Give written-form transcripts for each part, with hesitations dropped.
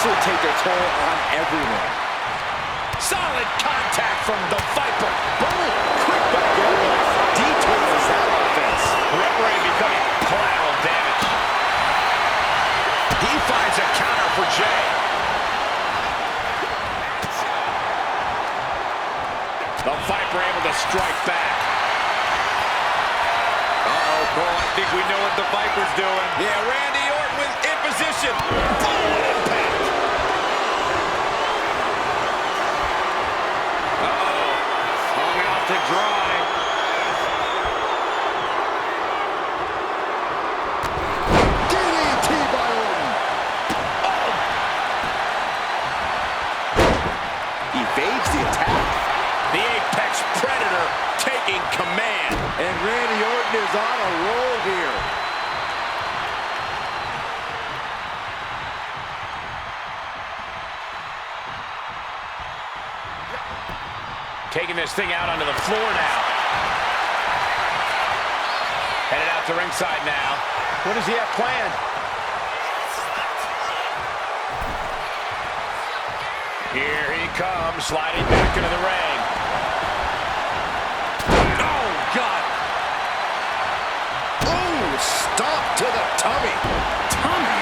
eventually take their toll on everyone. Solid contact from the Viper. Boom! Quick back elbow. Detours that offense. Referee becoming collateral damage. He finds a counter for Jey. The Viper able to strike back. Uh-oh, Cole, I think we know what the Viper's doing. Yeah, Randy Orton was in position. Boom, impact. Uh-oh, hung out to dry. DDT by Orton. Oh. Evades the attack. The Apex Predator taking command. And Randy Orton is on a roll here. Taking this thing out onto the floor now. Headed out to ringside now. What does he have planned? Here he comes, sliding back into the ring. Oh, God. Ooh, stomp to the tummy. Tummy?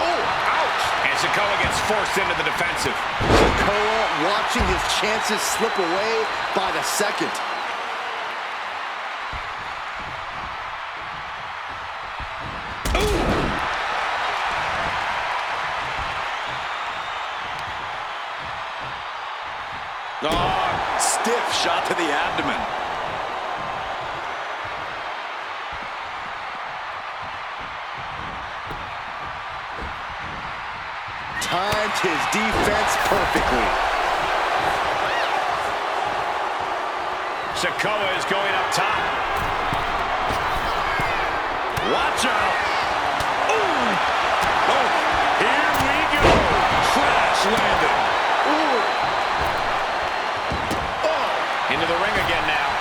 Oh, ouch. And Sikoa gets forced into the defensive. Sikoa watching his chances slip away by the second. Oh, Stiff shot to the abdomen. Timed his defense perfectly. Sikoa is going up top. Watch out. Ooh. Oh, here we go. Crash landing. Ooh. Into the ring again now.